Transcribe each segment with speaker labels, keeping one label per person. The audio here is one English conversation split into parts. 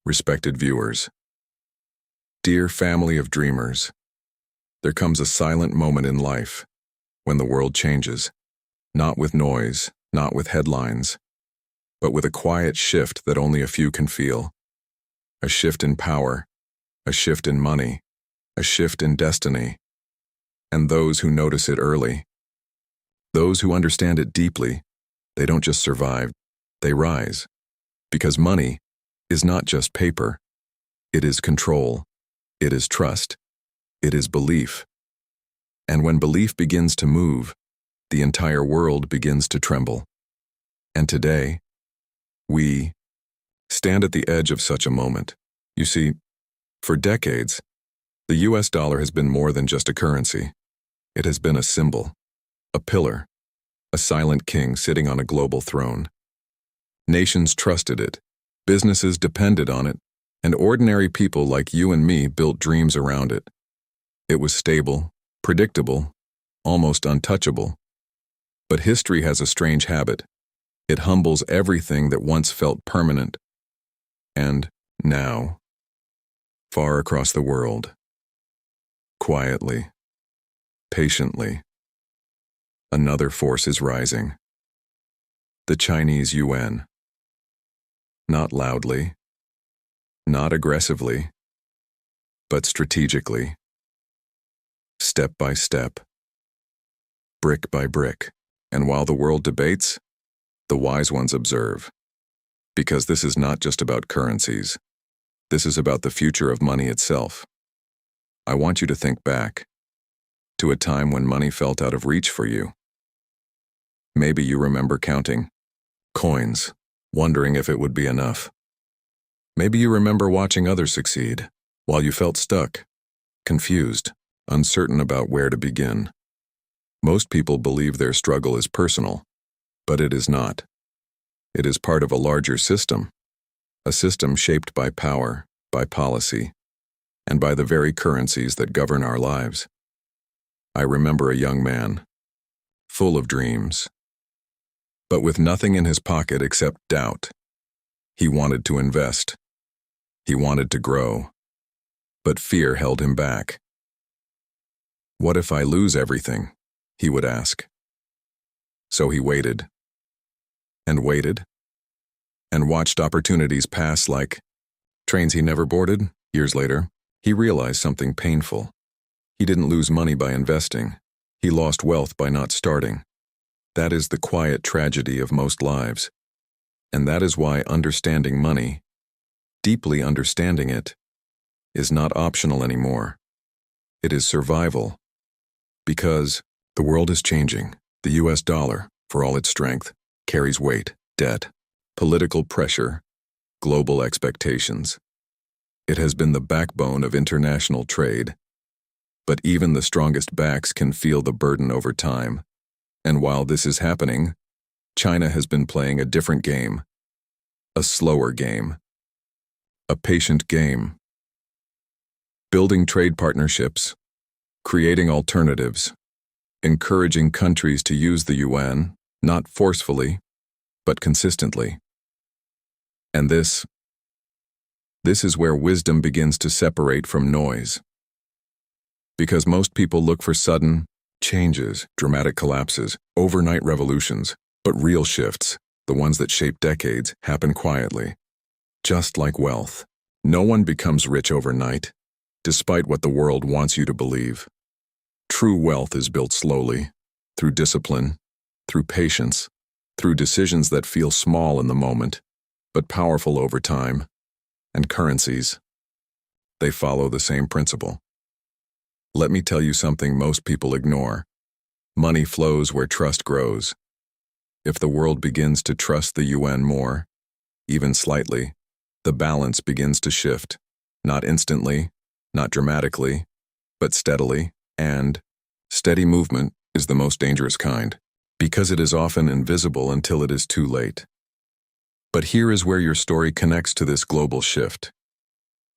Speaker 1: respected viewers, dear family of dreamers, there comes a silent moment in life when the world changes, not with noise, not with headlines, but with a quiet shift that only a few can feel. A shift in power, a shift in money, a shift in destiny. And those who notice it early, those who understand it deeply, they don't just survive, they rise. Because money is not just paper. It is control. It is trust. It is belief. And when belief begins to move, the entire world begins to tremble. And today, we stand at the edge of such a moment. You see, for decades, the US dollar has been more than just a currency. It has been a symbol, a pillar, a silent king sitting on a global throne. Nations trusted it, businesses depended on it, and ordinary people like you and me built dreams around it. It was stable, predictable, almost untouchable. But history has a strange habit. It humbles everything that once felt permanent. And now, far across the world, quietly, patiently, another force is rising. The Chinese Yuan. Not loudly, not aggressively, but strategically, step by step, brick by brick. And while the world debates, the wise ones observe. Because this is not just about currencies. This is about the future of money itself. I want you to think back to a time when money felt out of reach for you. Maybe you remember counting coins, wondering if it would be enough. Maybe you remember watching others succeed while you felt stuck, confused, uncertain about where to begin. Most people believe their struggle is personal, but it is not. It is part of a larger system, a system shaped by power, by policy, and by the very currencies that govern our lives. I remember a young man, full of dreams, but with nothing in his pocket except doubt. He wanted to invest. He wanted to grow, but fear held him back. What if I lose everything? He would ask. So he waited, and waited, and watched opportunities pass like trains he never boarded. Years later, he realized something painful. He didn't lose money by investing. He lost wealth by not starting. That is the quiet tragedy of most lives. And that is why understanding money, deeply understanding it, is not optional anymore. It is survival. Because the world is changing. The US dollar, for all its strength, carries weight, debt, political pressure, global expectations. It has been the backbone of international trade. But even the strongest backs can feel the burden over time. And while this is happening, China has been playing a different game. A slower game. A patient game. Building trade partnerships, creating alternatives, encouraging countries to use the yuan, not forcefully, but consistently. And this is where wisdom begins to separate from noise. Because most people look for sudden changes, dramatic collapses, overnight revolutions, but real shifts, the ones that shape decades, happen quietly. Just like wealth. No one becomes rich overnight, despite what the world wants you to believe. True wealth is built slowly, through discipline, through patience, through decisions that feel small in the moment, but powerful over time. And currencies, they follow the same principle. Let me tell you something most people ignore. Money flows where trust grows. If the world begins to trust the yuan more, even slightly, the balance begins to shift. Not instantly, not dramatically, but steadily, and steady movement is the most dangerous kind, because it is often invisible until it is too late. But here is where your story connects to this global shift.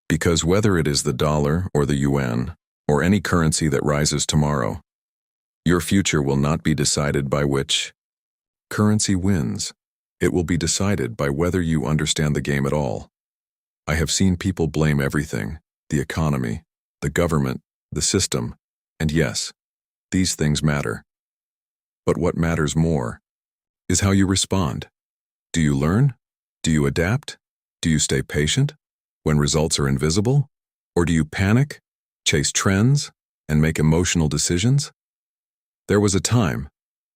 Speaker 1: Because whether it is the dollar or the yuan, or any currency that rises tomorrow, your future will not be decided by which currency wins. It will be decided by whether you understand the game at all. I have seen people blame everything, the economy, the government, the system, and yes, these things matter. But what matters more is how you respond. Do you learn? Do you adapt? Do you stay patient when results are invisible? Or do you panic, chase trends, and make emotional decisions? There was a time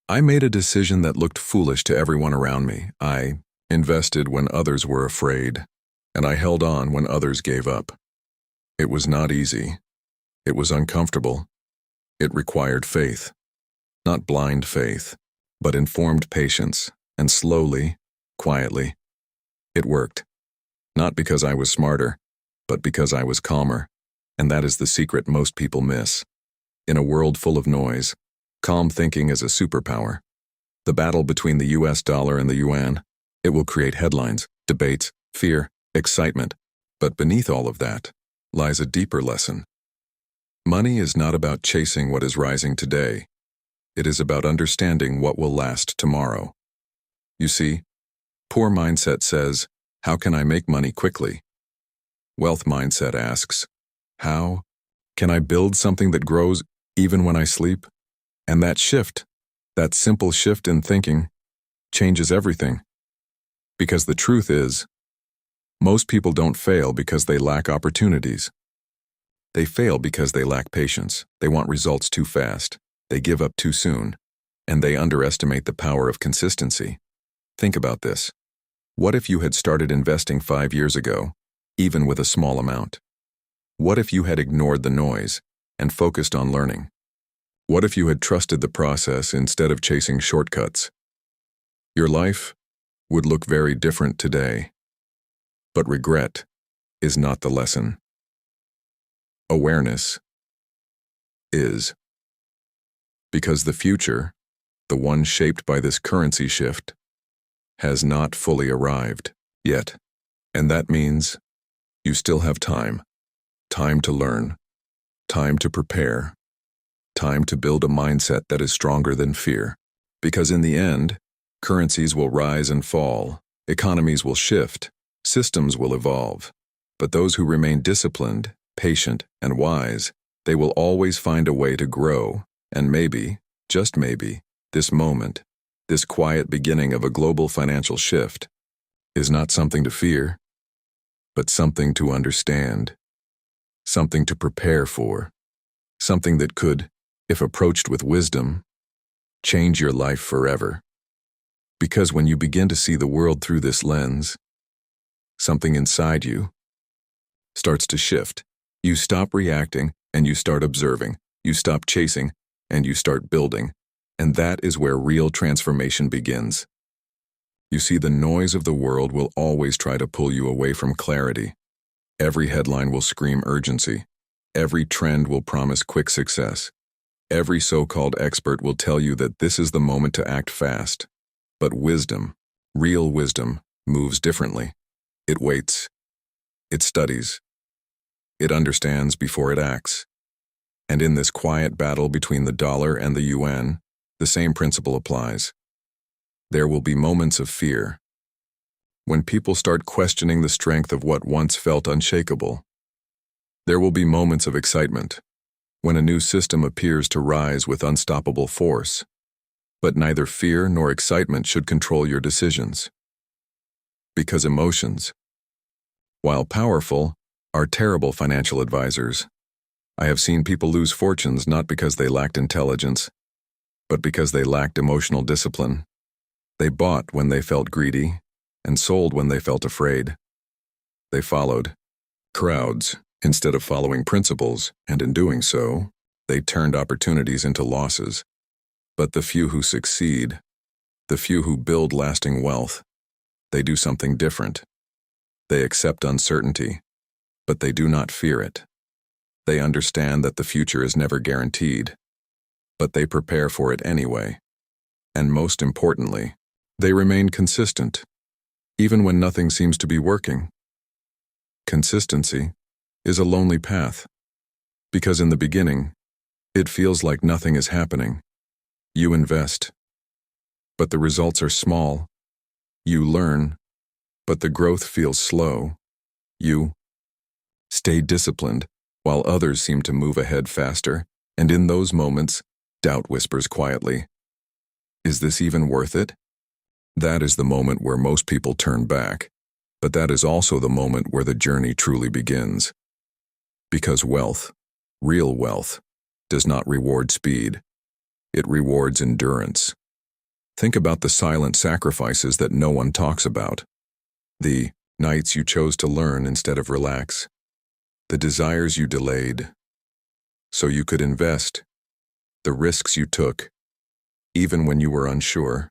Speaker 1: I made a decision that looked foolish to everyone around me. I invested when others were afraid, and I held on when others gave up. It was not easy. It was uncomfortable. It required faith. Not blind faith, but informed patience, and slowly, quietly, it worked. Not because I was smarter, but because I was calmer, and that is the secret most people miss. In a world full of noise, calm thinking is a superpower. The battle between the US dollar and the yuan, it will create headlines, debates, fear, excitement, but beneath all of that lies a deeper lesson. Money is not about chasing what is rising today. It is about understanding what will last tomorrow. You see, poor mindset says, how can I make money quickly? Wealth mindset asks, how can I build something that grows even when I sleep? And that shift, that simple shift in thinking, changes everything. Because the truth is, most people don't fail because they lack opportunities. They fail because they lack patience. They want results too fast. They give up too soon. And they underestimate the power of consistency. Think about this. What if you had started investing 5 years ago, even with a small amount? What if you had ignored the noise and focused on learning? What if you had trusted the process instead of chasing shortcuts? Your life would look very different today. But regret is not the lesson. Awareness is. Because the future, the one shaped by this currency shift, has not fully arrived yet. And that means you still have time. Time to learn. Time to prepare. Time to build a mindset that is stronger than fear. Because in the end, currencies will rise and fall, economies will shift, systems will evolve. But those who remain disciplined, patient, and wise, they will always find a way to grow. And maybe, just maybe, this moment, this quiet beginning of a global financial shift, is not something to fear, but something to understand, something to prepare for, something that could, if approached with wisdom, change your life forever. Because when you begin to see the world through this lens, something inside you starts to shift. You stop reacting and you start observing. You stop chasing and you start building. And that is where real transformation begins. You see, the noise of the world will always try to pull you away from clarity. Every headline will scream urgency. Every trend will promise quick success. Every so-called expert will tell you that this is the moment to act fast. But wisdom, real wisdom, moves differently. It waits. It studies. It understands before it acts. And in this quiet battle between the dollar and the yuan, the same principle applies. There will be moments of fear. When people start questioning the strength of what once felt unshakable. There will be moments of excitement, when a new system appears to rise with unstoppable force. But neither fear nor excitement should control your decisions. Because emotions, while powerful, are terrible financial advisors. I have seen people lose fortunes not because they lacked intelligence, but because they lacked emotional discipline. They bought when they felt greedy and sold when they felt afraid. They followed crowds instead of following principles, and in doing so, they turned opportunities into losses. But the few who succeed, the few who build lasting wealth, they do something different. They accept uncertainty, but they do not fear it. They understand that the future is never guaranteed, but they prepare for it anyway. And most importantly, they remain consistent, even when nothing seems to be working. Consistency is a lonely path, because in the beginning, it feels like nothing is happening. You invest, but the results are small. You learn, but the growth feels slow. You stay disciplined while others seem to move ahead faster, and in those moments, doubt whispers quietly, "Is this even worth it?" That is the moment where most people turn back, but that is also the moment where the journey truly begins. Because wealth, real wealth, does not reward speed. It rewards endurance. Think about the silent sacrifices that no one talks about. The nights you chose to learn instead of relax. The desires you delayed so you could invest. The risks you took, even when you were unsure.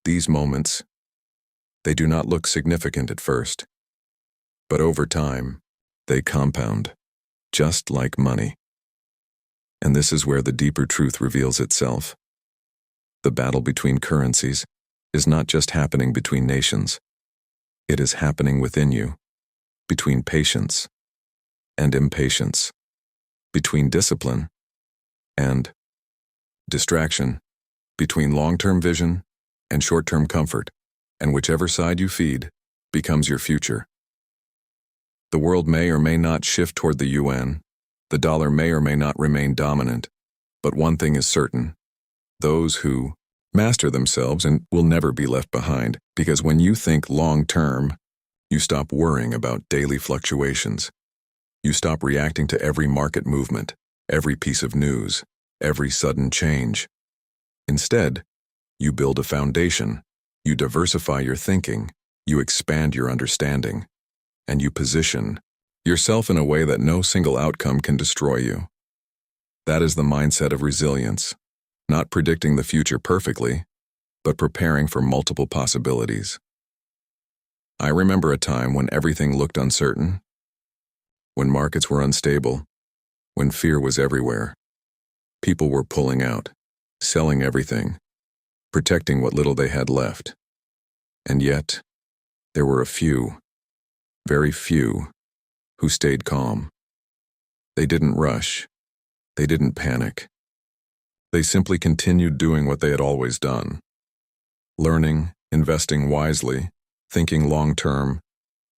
Speaker 1: These moments, they do not look significant at first, but over time, they compound, just like money. And this is where the deeper truth reveals itself. The battle between currencies is not just happening between nations. It is happening within you, between patience and impatience, between discipline and distraction, between long-term vision and short-term comfort, and whichever side you feed becomes your future. The world may or may not shift toward the yuan, the dollar may or may not remain dominant, but one thing is certain: those who master themselves and will never be left behind, because when you think long-term, you stop worrying about daily fluctuations. You stop reacting to every market movement, every piece of news, every sudden change. Instead, you build a foundation, you diversify your thinking, you expand your understanding, and you position yourself in a way that no single outcome can destroy you. That is the mindset of resilience, not predicting the future perfectly, but preparing for multiple possibilities. I remember a time when everything looked uncertain, when markets were unstable, when fear was everywhere. People were pulling out, selling everything, protecting what little they had left. And yet, there were a few, very few, who stayed calm. They didn't rush. They didn't panic. They simply continued doing what they had always done. Learning, investing wisely, thinking long-term,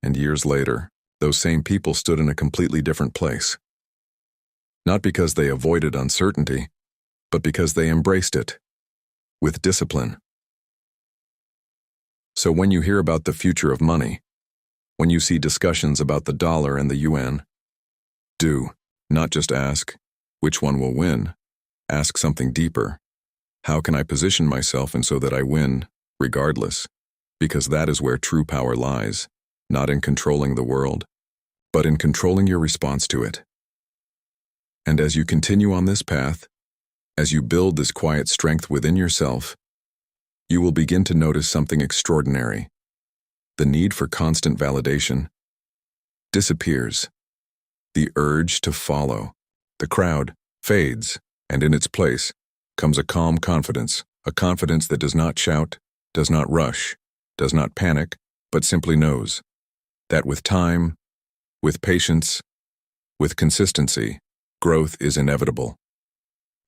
Speaker 1: and years later, those same people stood in a completely different place. Not because they avoided uncertainty, but because they embraced it, with discipline. So when you hear about the future of money, when you see discussions about the dollar and the yuan, do not just ask, which one will win? Ask something deeper. How can I position myself and so that I win, regardless? Because that is where true power lies, not in controlling the world, but in controlling your response to it. And as you continue on this path, as you build this quiet strength within yourself, you will begin to notice something extraordinary. The need for constant validation disappears. The urge to follow the crowd fades, and in its place comes a calm confidence, a confidence that does not shout, does not rush, does not panic, but simply knows that with time, with patience, with consistency, growth is inevitable.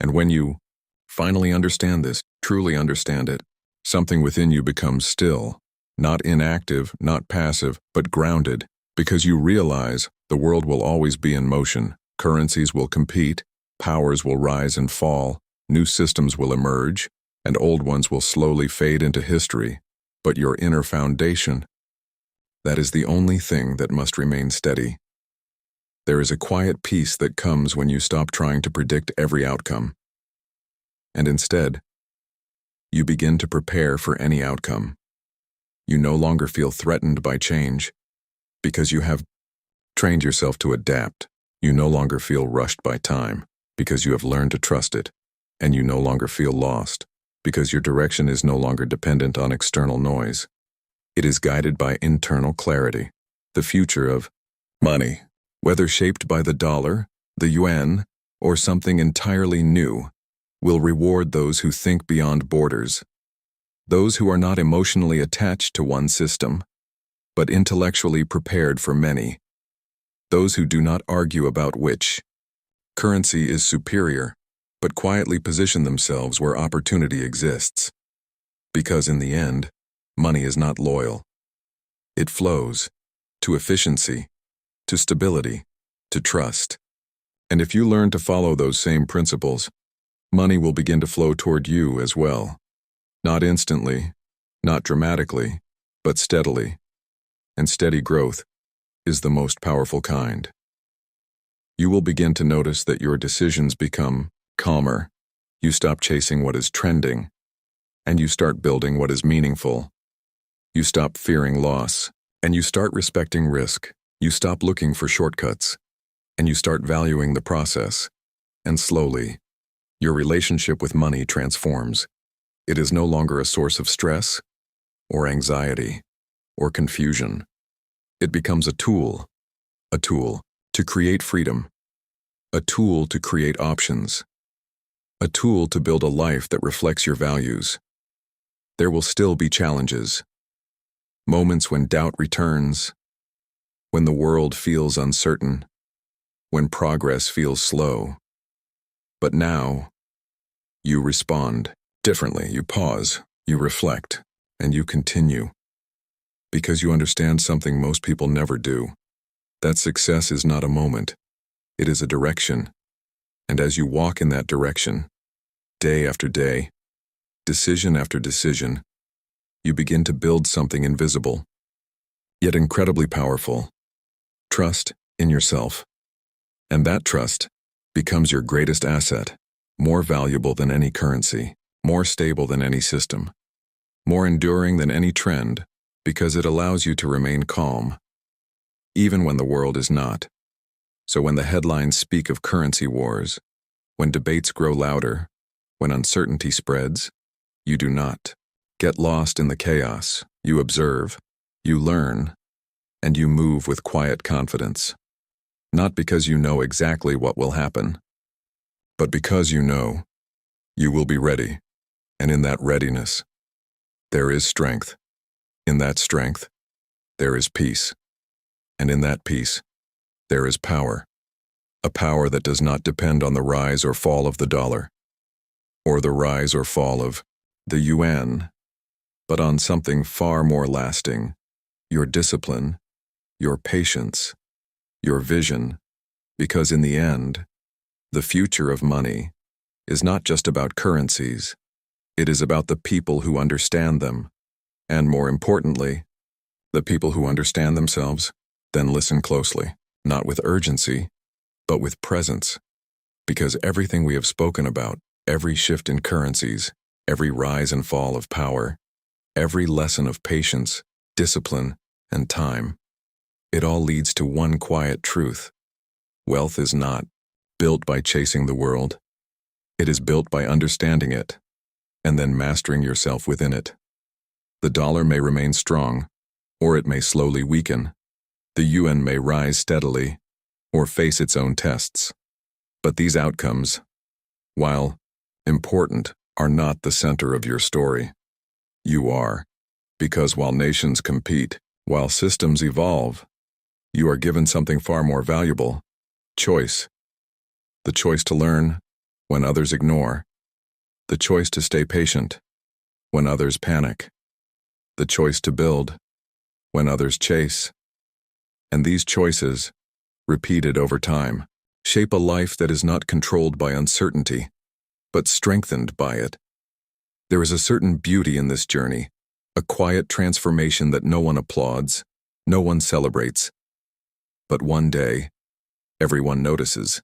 Speaker 1: And when you finally understand this, truly understand it, something within you becomes still, not inactive, not passive, but grounded, because you realize the world will always be in motion, currencies will compete, powers will rise and fall, new systems will emerge, and old ones will slowly fade into history, but your inner foundation, that is the only thing that must remain steady. There is a quiet peace that comes when you stop trying to predict every outcome. And instead, you begin to prepare for any outcome. You no longer feel threatened by change because you have trained yourself to adapt. You no longer feel rushed by time because you have learned to trust it. And you no longer feel lost because your direction is no longer dependent on external noise. It is guided by internal clarity. The future of money, whether shaped by the dollar, the yuan, or something entirely new, will reward those who think beyond borders, those who are not emotionally attached to one system, but intellectually prepared for many, those who do not argue about which currency is superior, but quietly position themselves where opportunity exists. Because in the end, money is not loyal. It flows, to efficiency, to stability, to trust. And if you learn to follow those same principles, money will begin to flow toward you as well. Not instantly, not dramatically, but steadily. And steady growth is the most powerful kind. You will begin to notice that your decisions become calmer. You stop chasing what is trending, and you start building what is meaningful. You stop fearing loss, and you start respecting risk. You stop looking for shortcuts, and you start valuing the process. And slowly, your relationship with money transforms. It is no longer a source of stress, or anxiety, or confusion. It becomes a tool to create freedom, a tool to create options, a tool to build a life that reflects your values. There will still be challenges, moments when doubt returns, when the world feels uncertain, when progress feels slow. But now, you respond differently. You pause, you reflect, and you continue. Because you understand something most people never do. That success is not a moment. It is a direction. And as you walk in that direction, day after day, decision after decision, you begin to build something invisible, yet incredibly powerful. Trust in yourself. And that trust becomes your greatest asset, more valuable than any currency, more stable than any system, more enduring than any trend, because it allows you to remain calm, even when the world is not. So when the headlines speak of currency wars, when debates grow louder, when uncertainty spreads, you do not get lost in the chaos. You observe, you learn, and you move with quiet confidence. Not because you know exactly what will happen, but because you know you will be ready. And in that readiness, there is strength. In that strength, there is peace. And in that peace, there is power. A power that does not depend on the rise or fall of the dollar, or the rise or fall of the yuan, but on something far more lasting: your discipline, your patience, your vision. Because in the end, the future of money is not just about currencies. It is about the people who understand them, and more importantly, the people who understand themselves. Then listen closely, not with urgency, but with presence. Because everything we have spoken about, every shift in currencies, every rise and fall of power, every lesson of patience, discipline, and time, it all leads to one quiet truth. Wealth is not built by chasing the world. It is built by understanding it, and then mastering yourself within it. The dollar may remain strong, or it may slowly weaken. The yuan may rise steadily, or face its own tests. But these outcomes, while important, are not the center of your story. You are, because while nations compete, while systems evolve, you are given something far more valuable: choice. The choice to learn when others ignore. The choice to stay patient when others panic. The choice to build when others chase. And these choices, repeated over time, shape a life that is not controlled by uncertainty, but strengthened by it. There is a certain beauty in this journey, a quiet transformation that no one applauds, no one celebrates. But one day, everyone notices.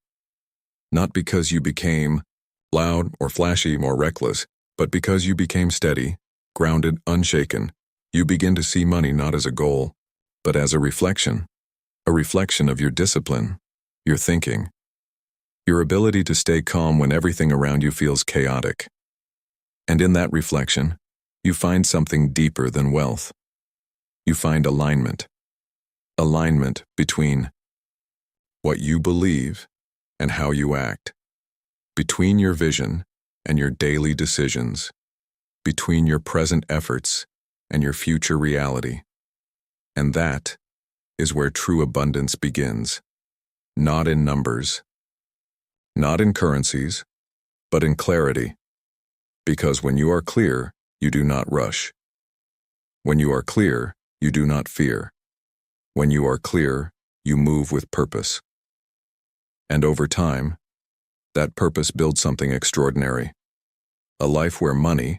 Speaker 1: Not because you became loud or flashy, more reckless, but because you became steady, grounded, unshaken. You begin to see money not as a goal, but as a reflection of your discipline, your thinking, your ability to stay calm when everything around you feels chaotic. And in that reflection, you find something deeper than wealth. You find alignment between what you believe and how you act, between your vision and your daily decisions, between your present efforts and your future reality. And that is where true abundance begins, not in numbers, not in currencies, but in clarity. Because when you are clear, you do not rush. When you are clear, you do not fear. When you are clear, you move with purpose. And over time, that purpose builds something extraordinary. A life where money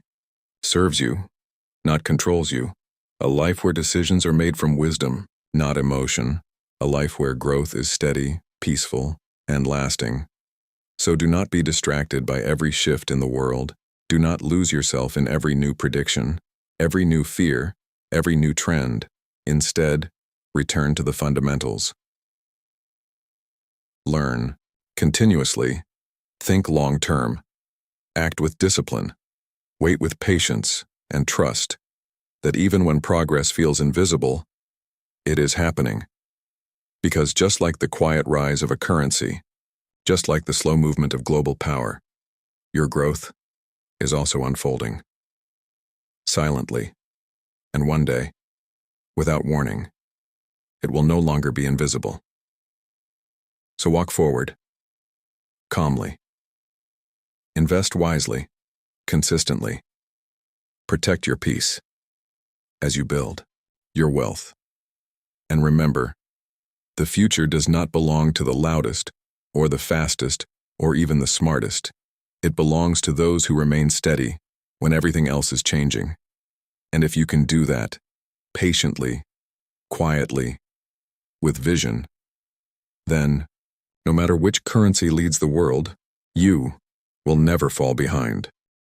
Speaker 1: serves you, not controls you. A life where decisions are made from wisdom, not emotion. A life where growth is steady, peaceful, and lasting. So do not be distracted by every shift in the world. Do not lose yourself in every new prediction, every new fear, every new trend. Instead, return to the fundamentals. Learn continuously. Think long-term. Act with discipline. Wait with patience and trust that even when progress feels invisible, it is happening. Because just like the quiet rise of a currency, just like the slow movement of global power, your growth is also unfolding. Silently. And one day, without warning, it will no longer be invisible. So walk forward, calmly. Invest wisely, consistently. Protect your peace as you build your wealth. And remember, the future does not belong to the loudest, or the fastest, or even the smartest. It belongs to those who remain steady when everything else is changing. And if you can do that, patiently, quietly, with vision, then, no matter which currency leads the world, you will never fall behind.